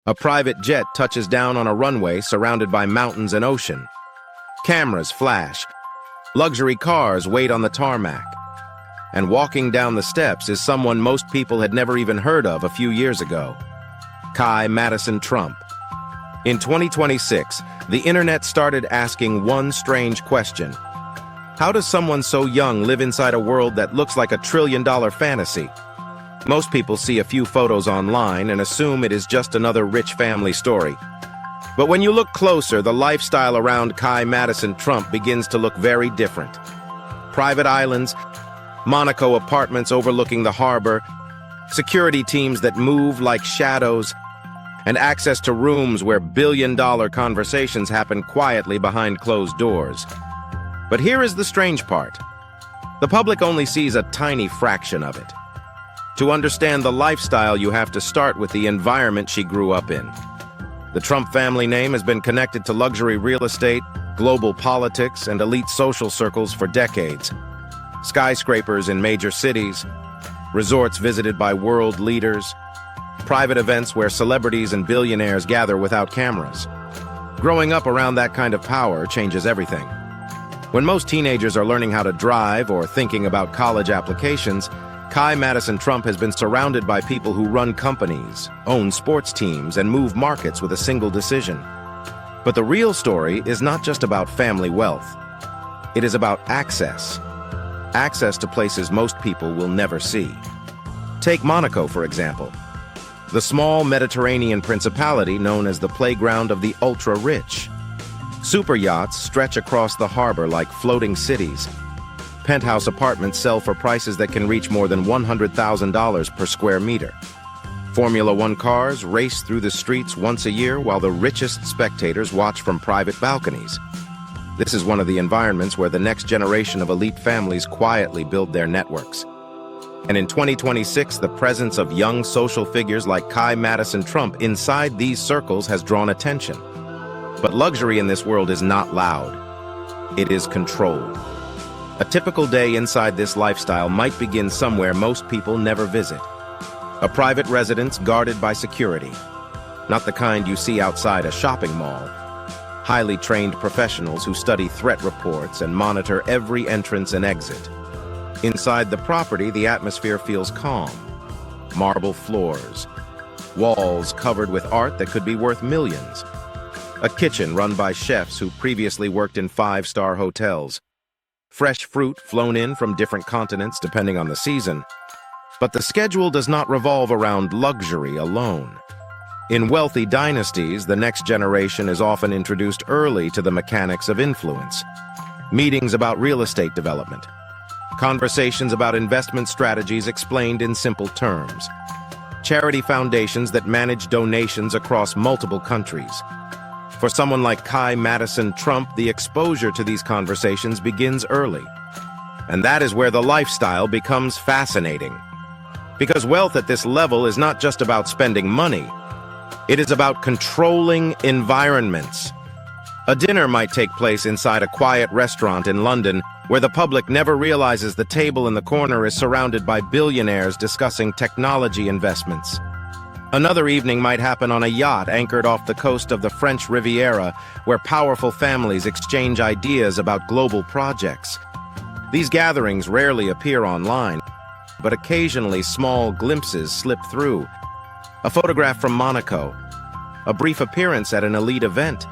A private jet touches down on a runway surrounded by mountains and ocean. Cameras flash. Luxury cars wait on the tarmac. And walking down the steps is someone most people had never even heard of a few years ago. Kai Madison Trump. In 2026, the internet started asking one strange question. How does someone so young live inside a world that looks like a trillion-dollar fantasy? Most people see a few photos online and assume it is just another rich family story. But when you look closer, the lifestyle around Kai Madison Trump begins to look very different. Private islands, Monaco apartments overlooking the harbor, security teams that move like shadows, and access to rooms where billion-dollar conversations happen quietly behind closed doors. But here is the strange part. The public only sees a tiny fraction of it. To understand the lifestyle, you have to start with the environment she grew up in. The Trump family name has been connected to luxury real estate, global politics, and elite social circles for decades. Skyscrapers in major cities, resorts visited by world leaders, private events where celebrities and billionaires gather without cameras. Growing up around that kind of power changes everything. When most teenagers are learning how to drive or thinking about college applications, Kai Madison Trump has been surrounded by people who run companies, own sports teams, and move markets with a single decision. But the real story is not just about family wealth. It is about access. Access to places most people will never see. Take Monaco, for example. The small Mediterranean principality known as the playground of the ultra-rich. Super yachts stretch across the harbor like floating cities. Penthouse apartments sell for prices that can reach more than $100,000 per square meter. Formula One cars race through the streets once a year while the richest spectators watch from private balconies. This is one of the environments where the next generation of elite families quietly build their networks. And in 2026, the presence of young social figures like Kai Madison Trump inside these circles has drawn attention. But luxury in this world is not loud. It is controlled. A typical day inside this lifestyle might begin somewhere most people never visit. A private residence guarded by security. Not the kind you see outside a shopping mall. Highly trained professionals who study threat reports and monitor every entrance and exit. Inside the property, the atmosphere feels calm. Marble floors. Walls covered with art that could be worth millions. A kitchen run by chefs who previously worked in five-star hotels. Fresh fruit flown in from different continents depending on the season. But the schedule does not revolve around luxury alone. In wealthy dynasties, the next generation is often introduced early to the mechanics of influence. Meetings about real estate development. Conversations about investment strategies explained in simple terms. Charity foundations that manage donations across multiple countries. For someone like Kai Madison Trump, the exposure to these conversations begins early. And that is where the lifestyle becomes fascinating. Because wealth at this level is not just about spending money. It is about controlling environments. A dinner might take place inside a quiet restaurant in London where the public never realizes the table in the corner is surrounded by billionaires discussing technology investments. Another evening might happen on a yacht anchored off the coast of the French Riviera, where powerful families exchange ideas about global projects. These gatherings rarely appear online, but occasionally small glimpses slip through. A photograph from Monaco, a brief appearance at an elite event,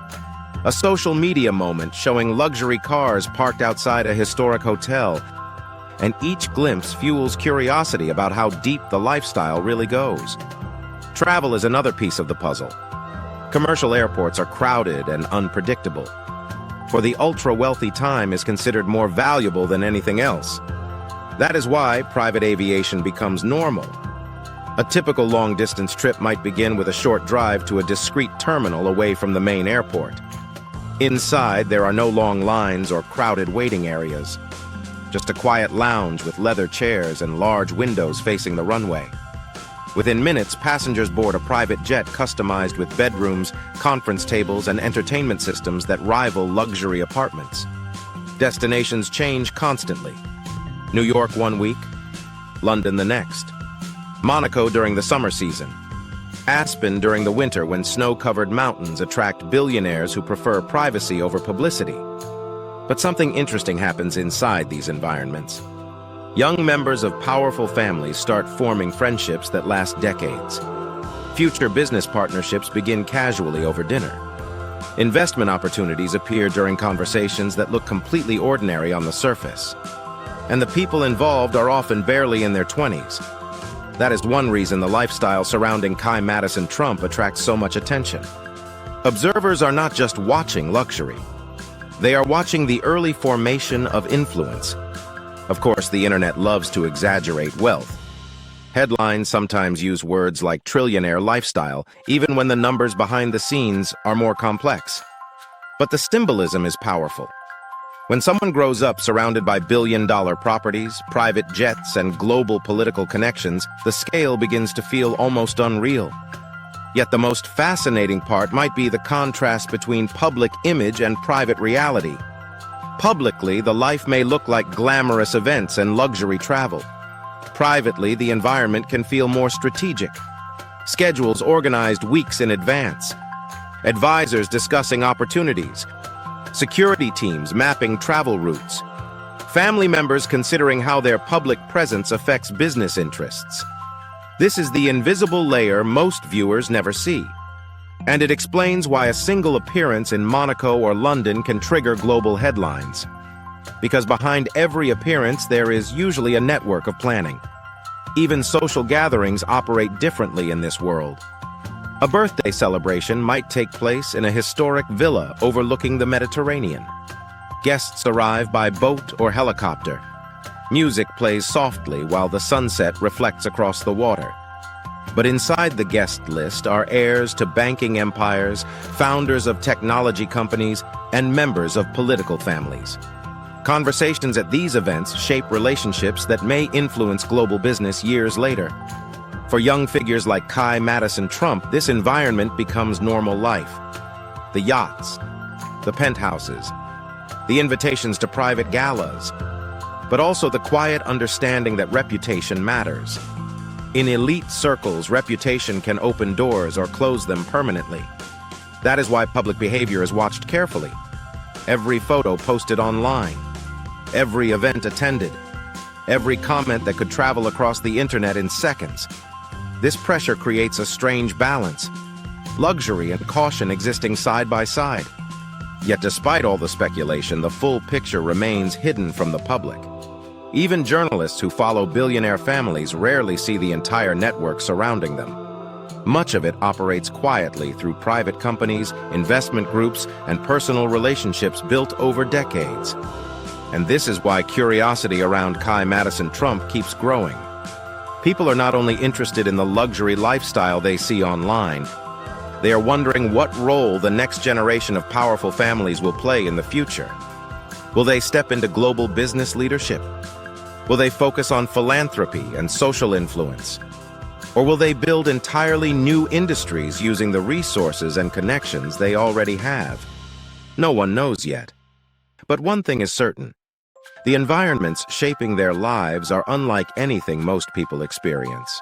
a social media moment showing luxury cars parked outside a historic hotel, and each glimpse fuels curiosity about how deep the lifestyle really goes. Travel is another piece of the puzzle. Commercial airports are crowded and unpredictable. For the ultra-wealthy, time is considered more valuable than anything else. That is why private aviation becomes normal. A typical long-distance trip might begin with a short drive to a discreet terminal away from the main airport. Inside, there are no long lines or crowded waiting areas. Just a quiet lounge with leather chairs and large windows facing the runway. Within minutes, passengers board a private jet customized with bedrooms, conference tables, and entertainment systems that rival luxury apartments. Destinations change constantly. New York one week, London the next. Monaco during the summer season. Aspen during the winter when snow-covered mountains attract billionaires who prefer privacy over publicity. But something interesting happens inside these environments. Young members of powerful families start forming friendships that last decades. Future business partnerships begin casually over dinner. Investment opportunities appear during conversations that look completely ordinary on the surface. And the people involved are often barely in their 20s. That is one reason the lifestyle surrounding Kai Madison Trump attracts so much attention. Observers are not just watching luxury. They are watching the early formation of influence. Of course, the internet loves to exaggerate wealth. Headlines sometimes use words like trillionaire lifestyle, even when the numbers behind the scenes are more complex. But the symbolism is powerful. When someone grows up surrounded by billion-dollar properties, private jets, and global political connections, the scale begins to feel almost unreal. Yet the most fascinating part might be the contrast between public image and private reality. Publicly, the life may look like glamorous events and luxury travel. Privately, the environment can feel more strategic. Schedules organized weeks in advance. Advisors discussing opportunities. Security teams mapping travel routes. Family members considering how their public presence affects business interests. This is the invisible layer most viewers never see. And it explains why a single appearance in Monaco or London can trigger global headlines. Because behind every appearance there is usually a network of planning. Even social gatherings operate differently in this world. A birthday celebration might take place in a historic villa overlooking the Mediterranean. Guests arrive by boat or helicopter. Music plays softly while the sunset reflects across the water. But inside the guest list are heirs to banking empires, founders of technology companies, and members of political families. Conversations at these events shape relationships that may influence global business years later. For young figures like Kai Madison Trump, this environment becomes normal life. The yachts, the penthouses, the invitations to private galas, but also the quiet understanding that reputation matters. In elite circles, reputation can open doors or close them permanently. That is why public behavior is watched carefully. Every photo posted online, every event attended, every comment that could travel across the internet in seconds. This pressure creates a strange balance, luxury and caution existing side by side. Yet despite all the speculation, the full picture remains hidden from the public. Even journalists who follow billionaire families rarely see the entire network surrounding them. Much of it operates quietly through private companies, investment groups, and personal relationships built over decades. And this is why curiosity around Kai Madison Trump keeps growing. People are not only interested in the luxury lifestyle they see online, they are wondering what role the next generation of powerful families will play in the future. Will they step into global business leadership? Will they focus on philanthropy and social influence? Or will they build entirely new industries using the resources and connections they already have? No one knows yet. But one thing is certain. The environments shaping their lives are unlike anything most people experience.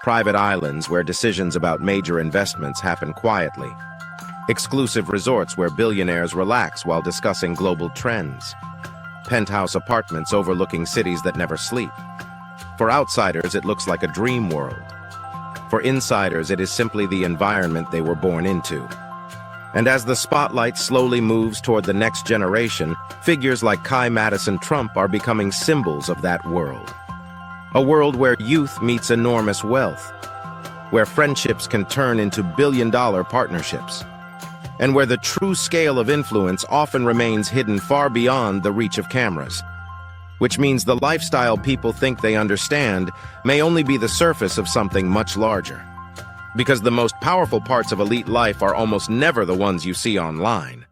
Private islands where decisions about major investments happen quietly. Exclusive resorts where billionaires relax while discussing global trends. Penthouse apartments overlooking cities that never sleep. For outsiders, it looks like a dream world. For insiders, it is simply the environment they were born into. And as the spotlight slowly moves toward the next generation, figures like Kai Madison Trump are becoming symbols of that world. A world where youth meets enormous wealth, where friendships can turn into billion-dollar partnerships, and where the true scale of influence often remains hidden far beyond the reach of cameras. Which means the lifestyle people think they understand may only be the surface of something much larger. Because the most powerful parts of elite life are almost never the ones you see online.